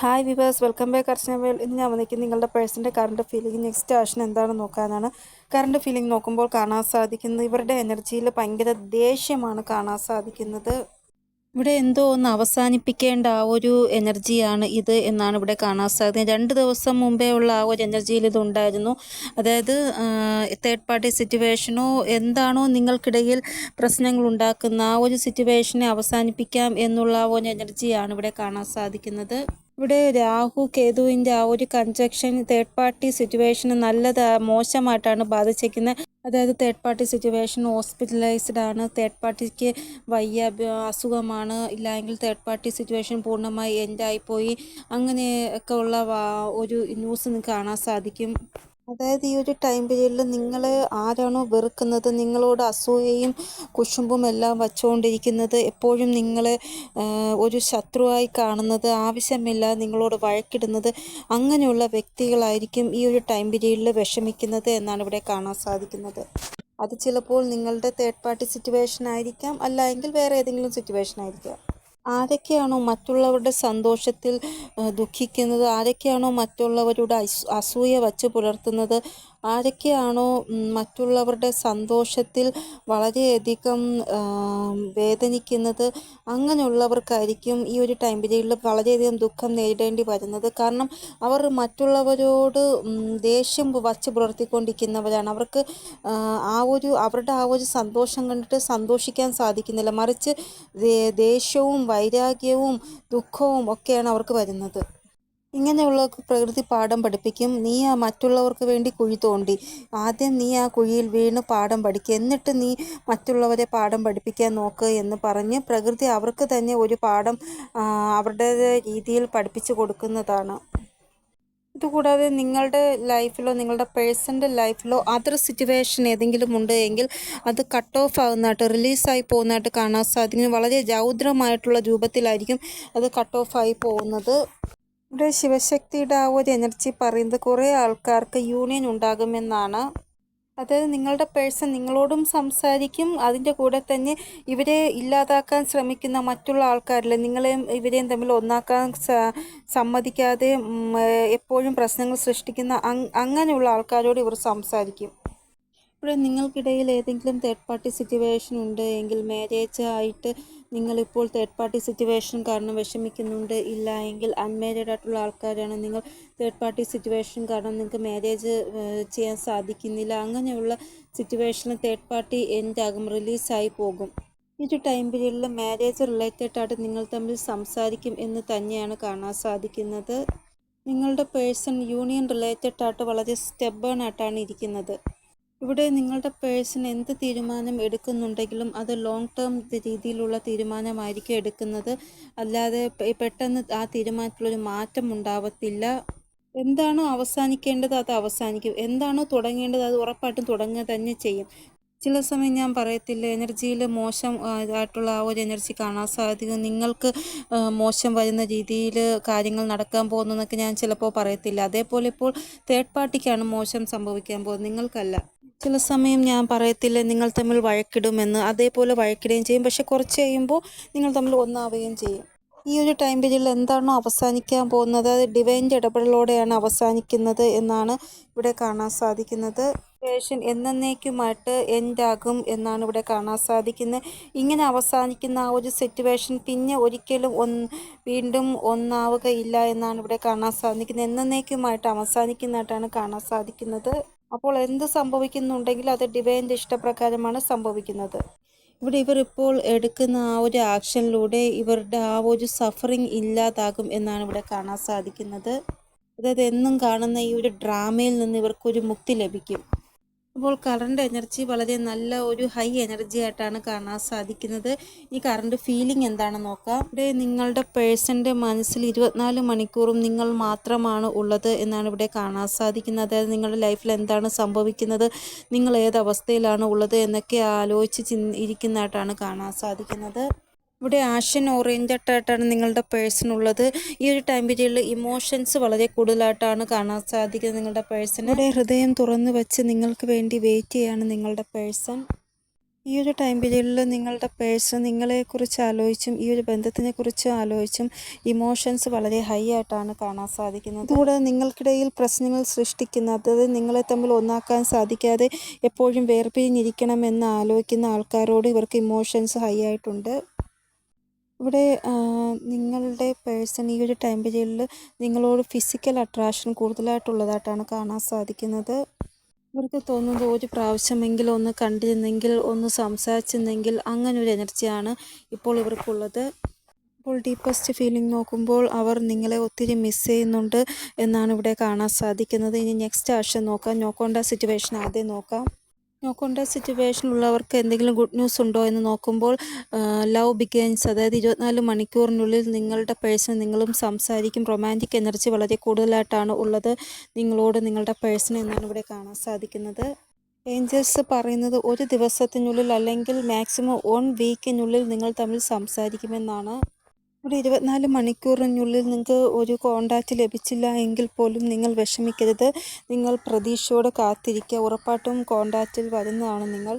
Hi viewers, welcome back അർച്ചന വേൾ. ഇന്ന് ഞാൻ വന്നിരിക്കുന്നത് നിങ്ങളുടെ പേഴ്സൻ്റെ കറണ്ട് ഫീലിംഗ് നെക്സ്റ്റ് ആക്ഷൻ എന്താണെന്ന് നോക്കാനാണ്. കറണ്ട് ഫീലിംഗ് നോക്കുമ്പോൾ കാണാൻ സാധിക്കുന്നത് ഇവരുടെ എനർജിയിൽ ഭയങ്കര ദേഷ്യമാണ് കാണാൻ സാധിക്കുന്നത്. ഇവിടെ എന്തോ ഒന്ന് അവസാനിപ്പിക്കേണ്ട ആ ഒരു എനർജിയാണ് ഇത് എന്നാണ് ഇവിടെ കാണാൻ സാധിക്കുന്നത്. 2 ദിവസം മുമ്പേ ഉള്ള ആ ഒരു എനർജിയിൽ ഇതുണ്ടായിരുന്നു. അതായത് തേർഡ് പാർട്ടി സിറ്റുവേഷനോ എന്താണോ നിങ്ങൾക്കിടയിൽ പ്രശ്നങ്ങൾ ഉണ്ടാക്കുന്ന ആ ഒരു സിറ്റുവേഷനെ അവസാനിപ്പിക്കാം എന്നുള്ള ആ ഒരു എനർജിയാണ് ഇവിടെ കാണാൻ സാധിക്കുന്നത്. ഇവിടെ രാഹു കേതുവിൻ്റെ ആ ഒരു കൺജക്ഷൻ തേർഡ് പാർട്ടി സിറ്റുവേഷന് മോശമായിട്ടാണ് ബാധിച്ചിരിക്കുന്നത്. അതായത് തേർഡ് പാർട്ടി സിറ്റുവേഷൻ ഹോസ്പിറ്റലൈസ്ഡ് ആണ്, തേർഡ് പാർട്ടിക്ക് അസുഖമാണ്, ഇല്ലെങ്കിൽ തേർഡ് പാർട്ടി സിറ്റുവേഷൻ പൂർണ്ണമായി എൻഡായിപ്പോയി, അങ്ങനെയൊക്കെ ഉള്ള ഒരു ന്യൂസ് നിങ്ങൾക്ക് കാണാൻ സാധിക്കും. അതായത് ഈ ഒരു ടൈം പീരീഡിൽ നിങ്ങൾ ആരാണോ വെറുക്കുന്നത്, നിങ്ങളോട് അസൂയയും കുശുമ്പും എല്ലാം വച്ചുകൊണ്ടിരിക്കുന്നത്, എപ്പോഴും നിങ്ങളെ ഒരു ശത്രുവായി കാണുന്നത്, ആവശ്യമില്ല നിങ്ങളോട് വഴക്കിടുന്നത്, അങ്ങനെയുള്ള വ്യക്തികളായിരിക്കും ഈ ഒരു ടൈം പീരീഡിൽ വിഷമിക്കുന്നത് എന്നാണ് ഇവിടെ കാണാൻ സാധിക്കുന്നത്. അത് ചിലപ്പോൾ നിങ്ങളുടെ തേർഡ് പാർട്ടി സിറ്റുവേഷൻ ആയിരിക്കാം, അല്ലെങ്കിൽ വേറെ ഏതെങ്കിലും സിറ്റുവേഷൻ ആയിരിക്കാം. ആരൊക്കെയാണോ മറ്റുള്ളവരുടെ സന്തോഷത്തിൽ ദുഃഖിക്കുന്നത്, ആരൊക്കെയാണോ മറ്റുള്ളവരുടെ അസൂയ വച്ച് പുലർത്തുന്നത്, ആരൊക്കെയാണോ മറ്റുള്ളവരുടെ സന്തോഷത്തിൽ വളരെയധികം വേദനിക്കുന്നത്, അങ്ങനെയുള്ളവർക്കായിരിക്കും ഈ ഒരു ടൈം പീരീഡിൽ വളരെയധികം ദുഃഖം നേരിടേണ്ടി വരുന്നത്. കാരണം അവർ മറ്റുള്ളവരോട് ദേഷ്യം വച്ച് പുലർത്തിക്കൊണ്ടിരിക്കുന്നവരാണ്. അവർക്ക് അവരുടെ ആ ഒരു സന്തോഷം കണ്ടിട്ട് സന്തോഷിക്കാൻ സാധിക്കുന്നില്ല, മറിച്ച് ദേഷ്യവും വൈരാഗ്യവും ദുഃഖവും ഒക്കെയാണ് അവർക്ക് വരുന്നത്. ഇങ്ങനെയുള്ളവർക്ക് പ്രകൃതി പാഠം പഠിപ്പിക്കും. നീ മറ്റുള്ളവർക്ക് വേണ്ടി കുഴി തോണ്ടി, ആദ്യം നീ ആ കുഴിയിൽ വീണ് പാഠം പഠിക്കുക, എന്നിട്ട് നീ മറ്റുള്ളവരെ പാഠം പഠിപ്പിക്കാൻ നോക്ക് എന്ന് പറഞ്ഞ് പ്രകൃതി അവർക്ക് തന്നെ ഒരു പാഠം അവരുടെ രീതിയിൽ പഠിപ്പിച്ചു കൊടുക്കുന്നതാണ്. ഇതുകൂടാതെ നിങ്ങളുടെ ലൈഫിലോ നിങ്ങളുടെ പേഴ്സൻ്റെ ലൈഫിലോ അതർ സിറ്റുവേഷൻ ഏതെങ്കിലും ഉണ്ട് എങ്കിൽ അത് കട്ട് ഓഫ് ആകുന്നതായിട്ട്, റിലീസായി പോകുന്നതായിട്ട് കാണാൻ സാധിക്കും. വളരെ രൗദ്രമായിട്ടുള്ള രൂപത്തിലായിരിക്കും അത് കട്ട് ഓഫ് ആയി പോകുന്നത്. ഇവിടെ ശിവശക്തിയുടെ ആ ഒരു എനർജി പറയുന്നത് കുറേ ആൾക്കാർക്ക് യൂണിയൻ ഉണ്ടാകുമെന്നാണ്. അതായത് നിങ്ങളുടെ പേഴ്സൺ നിങ്ങളോടും സംസാരിക്കും, അതിൻ്റെ കൂടെ തന്നെ ഇവരെ ഇല്ലാതാക്കാൻ ശ്രമിക്കുന്ന മറ്റുള്ള ആൾക്കാരിൽ നിങ്ങളെയും ഇവരെയും തമ്മിൽ ഒന്നാക്കാൻ സമ്മതിക്കാതെ എപ്പോഴും പ്രശ്നങ്ങൾ സൃഷ്ടിക്കുന്ന അങ്ങനെയുള്ള ആൾക്കാരോട് ഇവർ സംസാരിക്കും. ഇവിടെ നിങ്ങൾക്കിടയിൽ ഏതെങ്കിലും തേർഡ് പാർട്ടി സിറ്റുവേഷൻ ഉണ്ട് എങ്കിൽ, മാരേജ് ആയിട്ട് നിങ്ങളിപ്പോൾ തേർഡ് പാർട്ടി സിറ്റുവേഷൻ കാരണം വിഷമിക്കുന്നുണ്ട്, ഇല്ല എങ്കിൽ അൺമാരീഡ് ആയിട്ടുള്ള ആൾക്കാരാണ് നിങ്ങൾ, തേർഡ് പാർട്ടി സിറ്റുവേഷൻ കാരണം നിങ്ങൾക്ക് മാരേജ് ചെയ്യാൻ സാധിക്കുന്നില്ല, അങ്ങനെയുള്ള സിറ്റുവേഷനിൽ തേർഡ് പാർട്ടി എൻഡാകും, റിലീസായി പോകും. ഈ ഒരു ടൈം പീരീഡിൽ മാരേജ് റിലേറ്റഡ് ആയിട്ട് നിങ്ങൾ തമ്മിൽ സംസാരിക്കും എന്ന് തന്നെയാണ് കാണാൻ സാധിക്കുന്നത്. നിങ്ങളുടെ പേഴ്സൺ യൂണിയൻ റിലേറ്റഡ് ആയിട്ട് വളരെ സ്റ്റെബേൺ ആയിട്ടാണ് ഇരിക്കുന്നത്. ഇവിടെ നിങ്ങളുടെ പേഴ്സൺ എന്ത് തീരുമാനം എടുക്കുന്നുണ്ടെങ്കിലും അത് ലോങ് ടേം രീതിയിലുള്ള തീരുമാനമായിരിക്കും എടുക്കുന്നത്, അല്ലാതെ പെട്ടെന്ന് ആ തീരുമാനത്തിലൊരു മാറ്റം ഉണ്ടാവത്തില്ല. എന്താണോ അവസാനിക്കേണ്ടത് അത് അവസാനിക്കും, എന്താണോ തുടങ്ങേണ്ടത് അത് ഉറപ്പായിട്ടും തുടങ്ങുക തന്നെ ചെയ്യും. ചില സമയം ഞാൻ പറയത്തില്ല, എനർജിയിൽ മോശം ആയിട്ടുള്ള ആ ഒരു എനർജി കാണാൻ സാധിക്കും. നിങ്ങൾക്ക് മോശം വരുന്ന രീതിയിൽ കാര്യങ്ങൾ നടക്കാൻ പോകുന്നതെന്നൊക്കെ ഞാൻ ചിലപ്പോൾ പറയത്തില്ല. അതേപോലെ ഇപ്പോൾ തേർഡ് പാർട്ടിക്കാണ് മോശം സംഭവിക്കാൻ പോകുന്നത്, നിങ്ങൾക്കല്ല. ചില സമയം ഞാൻ പറയത്തില്ല നിങ്ങൾ തമ്മിൽ വഴക്കിടുമെന്ന്, അതേപോലെ വഴക്കിടുകയും ചെയ്യും. പക്ഷെ കുറച്ച് കഴിയുമ്പോൾ നിങ്ങൾ തമ്മിൽ ഒന്നാവുകയും ചെയ്യും. ഈ ഒരു ടൈം പീരീഡിൽ എന്താണോ അവസാനിക്കാൻ പോകുന്നത് അത് ഡിവൈൻ്റെ ഇടപെടലോടെയാണ് അവസാനിക്കുന്നത് എന്നാണ് ഇവിടെ കാണാൻ സാധിക്കുന്നത്. സിറ്റുവേഷൻ എന്നേക്കുമായിട്ട് എൻഡാകും എന്നാണ് ഇവിടെ കാണാൻ സാധിക്കുന്നത്. ഇങ്ങനെ അവസാനിക്കുന്ന ആ ഒരു സിറ്റുവേഷൻ പിന്നെ ഒരിക്കലും വീണ്ടും ഒന്നാവുകയില്ല എന്നാണ് ഇവിടെ കാണാൻ സാധിക്കുന്നത്. എന്നേക്കുമായിട്ട് അവസാനിക്കുന്നതായിട്ടാണ് കാണാൻ സാധിക്കുന്നത്. അപ്പോൾ എന്ത് സംഭവിക്കുന്നുണ്ടെങ്കിൽ അത് ഡിവൈൻ്റെ ഇഷ്ടപ്രകാരമാണ് സംഭവിക്കുന്നത്. ഇവിടെ ഇവർ ഇപ്പോൾ എടുക്കുന്ന ആ ഒരു ആക്ഷനിലൂടെ ഇവരുടെ ആ ഒരു സഫറിങ് ഇല്ലാതാകും എന്നാണ് ഇവിടെ കാണാൻ സാധിക്കുന്നത്. അതായത് എന്നും കാണുന്ന ഈ ഒരു ഡ്രാമയിൽ നിന്ന് ഇവർക്കൊരു മുക്തി ലഭിക്കും. അപ്പോൾ കറണ്ട് എനർജി വളരെ നല്ല ഒരു ഹൈ എനർജി ആയിട്ടാണ് കാണാൻ സാധിക്കുന്നത്. ഈ കറണ്ട് ഫീലിംഗ് എന്താണെന്ന് നോക്കാം. ഇവിടെ നിങ്ങളുടെ പേഴ്സൻ്റെ മനസ്സിൽ 24 മണിക്കൂറും നിങ്ങൾ മാത്രമാണ് ഉള്ളത് എന്നാണ് ഇവിടെ കാണാൻ സാധിക്കുന്നത്. അതായത് നിങ്ങളുടെ ലൈഫിൽ എന്താണ് സംഭവിക്കുന്നത്, നിങ്ങൾ ഏതവസ്ഥയിലാണ് ഉള്ളത് എന്നൊക്കെ ആലോചിച്ച് ഇരിക്കുന്നതായിട്ടാണ് കാണാൻ സാധിക്കുന്നത്. ഇവിടെ ആക്ഷൻ ഓറിയൻറ്റഡ് ആയിട്ടാണ് നിങ്ങളുടെ പേഴ്സൺ ഉള്ളത്. ഈ ഒരു ടൈം പീരീഡിൽ ഇമോഷൻസ് വളരെ കൂടുതലായിട്ടാണ് കാണാൻ സാധിക്കുന്നത് നിങ്ങളുടെ പേഴ്സൺ. ഇവിടെ ഹൃദയം തുറന്നു വെച്ച് നിങ്ങൾക്ക് വേണ്ടി വെയിറ്റ് ചെയ്യാണ് നിങ്ങളുടെ പേഴ്സൺ. ഈ ഒരു ടൈം പീരീഡിൽ നിങ്ങളുടെ പേഴ്സൺ നിങ്ങളെക്കുറിച്ച് ആലോചിച്ചും ഈ ഒരു ബന്ധത്തിനെക്കുറിച്ച് ആലോചിച്ചും ഇമോഷൻസ് വളരെ ഹൈ ആയിട്ടാണ് കാണാൻ സാധിക്കുന്നത്. കൂടാതെ നിങ്ങൾക്കിടയിൽ പ്രശ്നങ്ങൾ സൃഷ്ടിക്കുന്ന, അതായത് നിങ്ങളെ തമ്മിൽ ഒന്നാക്കാൻ സാധിക്കാതെ എപ്പോഴും വേർപിരിഞ്ഞിരിക്കണമെന്ന് ആലോചിക്കുന്ന ആൾക്കാരോട് ഇവർക്ക് ഇമോഷൻസ് ഹൈ ആയിട്ടുണ്ട്. ഇവിടെ നിങ്ങളുടെ പേഴ്സൺ ഈ ഒരു ടൈം പീരീഡിൽ നിങ്ങളോട് ഫിസിക്കൽ അട്രാക്ഷൻ കൂടുതലായിട്ടുള്ളതായിട്ടാണ് കാണാൻ സാധിക്കുന്നത്. ഇവർക്ക് തോന്നുന്നത് ഒരു പ്രാവശ്യമെങ്കിലും ഒന്ന് കണ്ടിരുന്നെങ്കിൽ, ഒന്ന് സംസാരിച്ചിരുന്നെങ്കിൽ, അങ്ങനൊരു എനർജിയാണ് ഇപ്പോൾ ഇവർക്കുള്ളത്. ഇപ്പോൾ ഡീപ്പസ്റ്റ് ഫീലിംഗ് നോക്കുമ്പോൾ അവർ നിങ്ങളെ ഒത്തിരി മിസ് ചെയ്യുന്നുണ്ട് എന്നാണ് ഇവിടെ കാണാൻ സാധിക്കുന്നത്. ഇനി നെക്സ്റ്റ് ആക്ഷൻ നോക്കാം. നോ കോൺടാക്ട് സിറ്റുവേഷൻ ആദ്യം നോക്കാം. നോ കോൺടാക്ട് സിറ്റുവേഷനിലുള്ളവർക്ക് എന്തെങ്കിലും ഗുഡ് ന്യൂസ് ഉണ്ടോ എന്ന് നോക്കുമ്പോൾ ലവ് ബിഗിൻസ്, അതായത് 24 മണിക്കൂറിനുള്ളിൽ നിങ്ങളുടെ പേഴ്സൺ നിങ്ങളും സംസാരിക്കും. റൊമാൻറ്റിക് എനർജി വളരെ കൂടുതലായിട്ടാണ് ഉള്ളത് നിങ്ങളോട്, നിങ്ങളുടെ പേഴ്സൺ എന്നാണ് ഇവിടെ കാണാൻ സാധിക്കുന്നത്. ഏഞ്ചൽസ് പറയുന്നത് ഒരു ദിവസത്തിനുള്ളിൽ അല്ലെങ്കിൽ മാക്സിമം 1 വീക്കിനുള്ളിൽ നിങ്ങൾ തമ്മിൽ സംസാരിക്കുമെന്നാണ്. ഇവിടെ 24 മണിക്കൂറിനുള്ളിൽ നിങ്ങൾക്ക് ഒരു കോണ്ടാക്റ്റ് ലഭിച്ചില്ല എങ്കിൽ പോലും നിങ്ങൾ വിഷമിക്കരുത്. നിങ്ങൾ പ്രതീക്ഷയോടെ കാത്തിരിക്കുക. ഉറപ്പായിട്ടും കോണ്ടാക്റ്റിൽ വരുന്നതാണ് നിങ്ങൾ.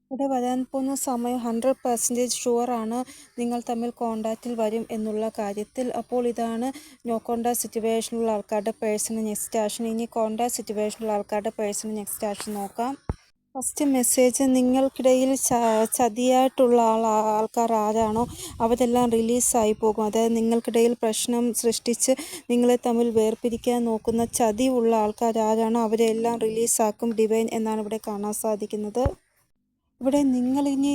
ഇവിടെ വരാൻ പോകുന്ന സമയം 100% ഷുവറാണ് നിങ്ങൾ തമ്മിൽ കോണ്ടാക്റ്റിൽ വരും എന്നുള്ള കാര്യത്തിൽ. അപ്പോൾ ഇതാണ് നോ കോണ്ടാക്ട് സിറ്റുവേഷനിലുള്ള ആൾക്കാരുടെ പേഴ്സണൽ നെക്സ്റ്റ് ആക്ഷൻ. ഇനി കോണ്ടാക്ട് സിറ്റുവേഷനിലുള്ള ആൾക്കാരുടെ പേഴ്സണൽ നെക്സ്റ്റ് ആക്ഷൻ നോക്കാം. ഫസ്റ്റ് മെസ്സേജ്, നിങ്ങൾക്കിടയിൽ ചതിയായിട്ടുള്ള ആൾക്കാർ ആരാണോ അവരെല്ലാം റിലീസായി പോകും. അതായത് നിങ്ങൾക്കിടയിൽ പ്രശ്നം സൃഷ്ടിച്ച് നിങ്ങളെ തമ്മിൽ വേർപിരിക്കാൻ നോക്കുന്ന ചതിയുള്ള ആൾക്കാർ ആരാണോ അവരെല്ലാം റിലീസാക്കും ഡിവൈൻ എന്നാണ് ഇവിടെ കാണാൻ സാധിക്കുന്നത്. ഇവിടെ നിങ്ങളിനി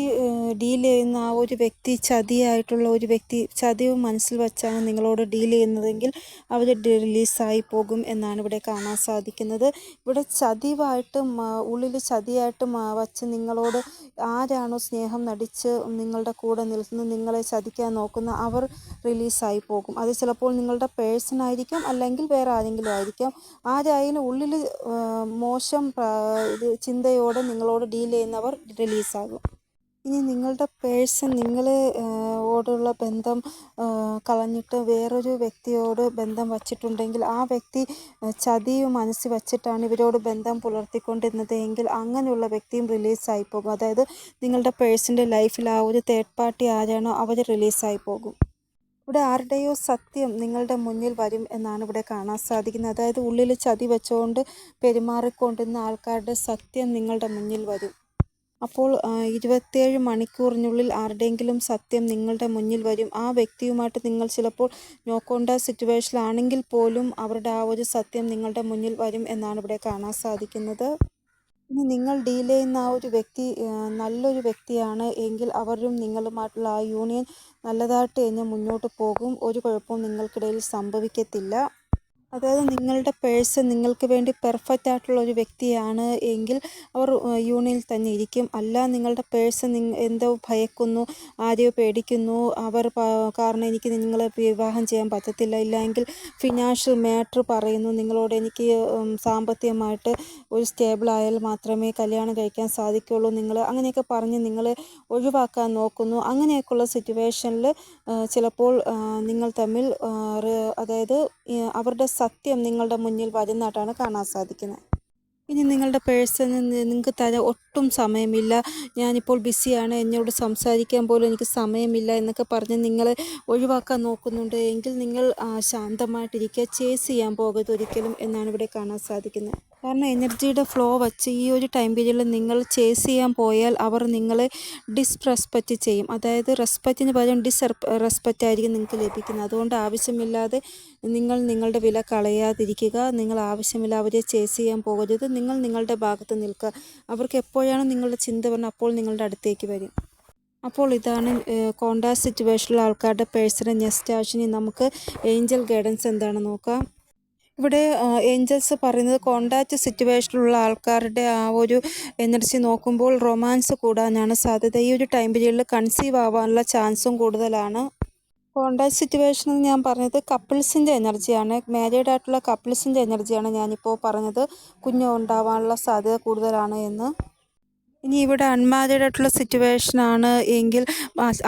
ഡീൽ ചെയ്യുന്ന ആ ഒരു വ്യക്തി ചതിയായിട്ടുള്ള ഒരു വ്യക്തി, ചതി മനസ്സിൽ വച്ചാണ് നിങ്ങളോട് ഡീൽ ചെയ്യുന്നതെങ്കിൽ അവർ റിലീസായി പോകും എന്നാണ് ഇവിടെ കാണാൻ സാധിക്കുന്നത്. ഇവിടെ ചതിവായിട്ട് ഉള്ളിൽ ചതിയായിട്ട് വച്ച് നിങ്ങളോട് ആരാണോ സ്നേഹം നടിച്ച് നിങ്ങളുടെ കൂടെ നിൽക്കുന്ന, നിങ്ങളെ ചതിക്കാൻ നോക്കുന്ന അവർ റിലീസായി പോകും. അത് ചിലപ്പോൾ നിങ്ങളുടെ പേഴ്സൺ ആയിരിക്കാം, അല്ലെങ്കിൽ വേറെ ആരെങ്കിലും ആയിരിക്കാം. ആരായാലും ഉള്ളിൽ മോശം ചിന്തയോടെ നിങ്ങളോട് ഡീൽ ചെയ്യുന്നവർ റിലീസാകും. ഇനി നിങ്ങളുടെ പേഴ്സൺ ഓടുള്ള ബന്ധം കളഞ്ഞിട്ട് വേറൊരു വ്യക്തിയോട് ബന്ധം വച്ചിട്ടുണ്ടെങ്കിൽ, ആ വ്യക്തി ചതിയും മനസ്സിൽ വച്ചിട്ടാണ് ഇവരോട് ബന്ധം പുലർത്തിക്കൊണ്ടിരുന്നത് എങ്കിൽ അങ്ങനെയുള്ള വ്യക്തിയും റിലീസായി പോകും. അതായത് നിങ്ങളുടെ പേഴ്സൻ്റെ ലൈഫിൽ ആ ഒരു തേർഡ് പാർട്ടി ആരാണോ അവർ റിലീസായി പോകും. ഇവിടെ ആരുടെയോ സത്യം നിങ്ങളുടെ മുന്നിൽ വരും എന്നാണ് ഇവിടെ കാണാൻ സാധിക്കുന്നത്. അതായത് ഉള്ളിൽ ചതി വെച്ചുകൊണ്ട് പെരുമാറിക്കൊണ്ടിരുന്ന ആൾക്കാരുടെ സത്യം നിങ്ങളുടെ മുന്നിൽ വരും. അപ്പോൾ 27 മണിക്കൂറിനുള്ളിൽ ആരുടെയെങ്കിലും സത്യം നിങ്ങളുടെ മുന്നിൽ വരും. ആ വ്യക്തിയുമായിട്ട് നിങ്ങൾ ചിലപ്പോൾ നോ കോൺടാക്ട് സിറ്റുവേഷനിലാണെങ്കിൽ പോലും അവരുടെ ആ ഒരു സത്യം നിങ്ങളുടെ മുന്നിൽ വരും എന്നാണ് ഇവിടെ കാണാൻ സാധിക്കുന്നത്. ഇനി നിങ്ങൾ ഡീൽ ചെയ്യുന്ന ആ ഒരു വ്യക്തി നല്ലൊരു വ്യക്തിയാണ് എങ്കിൽ അവരും നിങ്ങളുമായിട്ടുള്ള ആ യൂണിയൻ നല്ലതായിട്ട് തന്നെ മുന്നോട്ട് പോകും. ഒരു കുഴപ്പവും നിങ്ങൾക്കിടയിൽ സംഭവിക്കത്തില്ല. അതായത് നിങ്ങളുടെ പേഴ്സൺ നിങ്ങൾക്ക് വേണ്ടി പെർഫെക്റ്റ് ആയിട്ടുള്ള ഒരു വ്യക്തിയാണ് എങ്കിൽ അവർ യൂണിയനിൽ തന്നെ ഇരിക്കും. അല്ല, നിങ്ങളുടെ പേഴ്സൺ എന്തോ ഭയക്കുന്നു, ആരെയോ പേടിക്കുന്നു, അവർ കാരണം എനിക്ക് നിങ്ങളെ വിവാഹം ചെയ്യാൻ പറ്റത്തില്ല, ഇല്ലെങ്കിൽ ഫിനാൻഷ്യൽ മാറ്റർ പറയുന്നു നിങ്ങളോട്, എനിക്ക് സാമ്പത്തികമായിട്ട് ഒരു സ്റ്റേബിൾ ആയാൽ മാത്രമേ കല്യാണം കഴിക്കാൻ സാധിക്കുകയുള്ളൂ, നിങ്ങൾ അങ്ങനെയൊക്കെ പറഞ്ഞ് നിങ്ങളെ ഒഴിവാക്കാൻ നോക്കുന്നു. അങ്ങനെയൊക്കെയുള്ള സിറ്റുവേഷനിൽ ചിലപ്പോൾ നിങ്ങൾ തമ്മിൽ അതായത് അവരുടെ സത്യം നിങ്ങളുടെ മുന്നിൽ വരുന്നതായിട്ടാണ് കാണാൻ സാധിക്കുന്നത്. ഇനി നിങ്ങളുടെ പേഴ്സണ് നിങ്ങൾക്ക് തരാൻ ഒട്ടും സമയമില്ല, ഞാനിപ്പോൾ ബിസിയാണ്, എന്നോട് സംസാരിക്കാൻ പോലും എനിക്ക് സമയമില്ല എന്നൊക്കെ പറഞ്ഞ് നിങ്ങളെ ഒഴിവാക്കാൻ നോക്കുന്നുണ്ട് എങ്കിൽ നിങ്ങൾ ശാന്തമായിട്ടിരിക്കുക. ചേസ് ചെയ്യാൻ പോകരുത് ഒരിക്കലും എന്നാണ് ഇവിടെ കാണാൻ സാധിക്കുന്നത്. കാരണം എനർജിയുടെ ഫ്ലോ വച്ച് ഈ ഒരു ടൈം പീരീഡിൽ നിങ്ങൾ ചേസ് ചെയ്യാൻ പോയാൽ അവർ നിങ്ങളെ ഡിസ്റെസ്പെക്റ്റ് ചെയ്യും. അതായത് റെസ്പെക്റ്റിന് പകരം റെസ്പെക്റ്റ് ആയിരിക്കും നിങ്ങൾക്ക് ലഭിക്കുന്നത്. അതുകൊണ്ട് ആവശ്യമില്ലാതെ നിങ്ങൾ നിങ്ങളുടെ വില കളയാതിരിക്കുക. നിങ്ങൾ ആവശ്യമില്ല അവരെ ചേസ് ചെയ്യാൻ പോകരുത്. നിങ്ങൾ നിങ്ങളുടെ ഭാഗത്ത് നിൽക്കുക. അവർക്ക് എപ്പോഴാണ് നിങ്ങളുടെ ചിന്ത വരുന്നത് അപ്പോൾ നിങ്ങളുടെ അടുത്തേക്ക് വരും. അപ്പോൾ ഇതാണ് കോൺടാക്ട് സിറ്റുവേഷനിലുള്ള ആൾക്കാരുടെ പേഴ്സണൽ നെക്സ്റ്റ് ആക്ഷന്. നമുക്ക് ഏഞ്ചൽ ഗൈഡൻസ് എന്താണെന്ന് നോക്കാം. ഇവിടെ ഏഞ്ചൽസ് പറയുന്നത് കോൺടാക്റ്റ് സിറ്റുവേഷനിലുള്ള ആൾക്കാരുടെ ആ ഒരു എനർജി നോക്കുമ്പോൾ റൊമാൻസ് കൂടാനാണ് സാധ്യത. ഈ ഒരു ടൈം പീരീഡിൽ കൺസീവ് ആവാനുള്ള ചാൻസും കൂടുതലാണ്. കോൺടാക്ട് സിറ്റുവേഷൻ എന്ന് ഞാൻ പറഞ്ഞത് കപ്പിൾസിൻ്റെ എനർജിയാണ്, മാരീഡ് ആയിട്ടുള്ള കപ്പിൾസിൻ്റെ എനർജിയാണ് ഞാനിപ്പോൾ പറഞ്ഞത്. കുഞ്ഞ് ഉണ്ടാവാനുള്ള സാധ്യത കൂടുതലാണ് എന്ന്. ഇനി ഇവിടെ അൺമാരീഡ് ആയിട്ടുള്ള സിറ്റുവേഷനാണ് എങ്കിൽ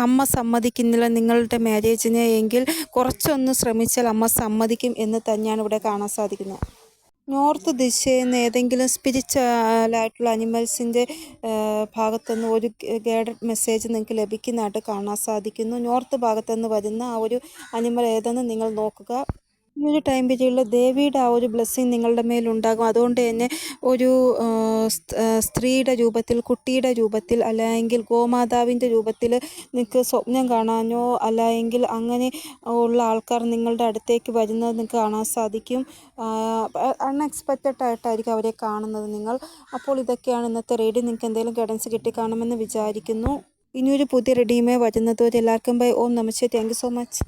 അമ്മ സമ്മതിക്കുന്നില്ല നിങ്ങളുടെ മാരേജിന് എങ്കിൽ കുറച്ചൊന്ന് ശ്രമിച്ചാൽ അമ്മ സമ്മതിക്കും എന്ന് തന്നെയാണ് ഇവിടെ കാണാൻ സാധിക്കുന്നത്. നോർത്ത് ദിശയിൽ നിന്ന് ഏതെങ്കിലും സ്പിരിച്വലായിട്ടുള്ള അനിമൽസിൻ്റെ ഭാഗത്തുനിന്ന് ഒരു ഗൈഡഡ് മെസ്സേജ് നിങ്ങൾക്ക് ലഭിക്കുന്നതായിട്ട് കാണാൻ സാധിക്കുന്നു. നോർത്ത് ഭാഗത്തുനിന്ന് വരുന്ന ആ ഒരു അനിമൽ ഏതെന്ന് നിങ്ങൾ നോക്കുക. ഈ ഒരു ടൈം പീരീഡിൽ ദേവിയുടെ ആ ഒരു ബ്ലെസ്സിങ് നിങ്ങളുടെ മേലുണ്ടാകും. അതുകൊണ്ട് തന്നെ ഒരു സ്ത്രീയുടെ രൂപത്തിൽ, കുട്ടിയുടെ രൂപത്തിൽ, അല്ലെങ്കിൽ ഗോമാതാവിൻ്റെ രൂപത്തിൽ നിങ്ങൾക്ക് സ്വപ്നം കാണാനോ അല്ലെങ്കിൽ അങ്ങനെ ഉള്ള ആൾക്കാർ നിങ്ങളുടെ അടുത്തേക്ക് വരുന്നത് നിങ്ങൾക്ക് കാണാൻ സാധിക്കും. അൺഎക്സ്പെക്റ്റഡ് ആയിട്ടായിരിക്കും അവരെ കാണുന്നത് നിങ്ങൾ. അപ്പോൾ ഇതൊക്കെയാണ് ഇന്നത്തെ റീഡിങ്. നിങ്ങൾക്ക് എന്തെങ്കിലും ഗൈഡൻസ് കിട്ടിക്കാണുമെന്ന് വിചാരിക്കുന്നു. ഇനിയൊരു പുതിയ റീഡിങ്ങുമായി വരുന്നത് വരെ എല്ലാവർക്കും ബൈ. ഓം നമഃ ശിവായ. Thank you so much.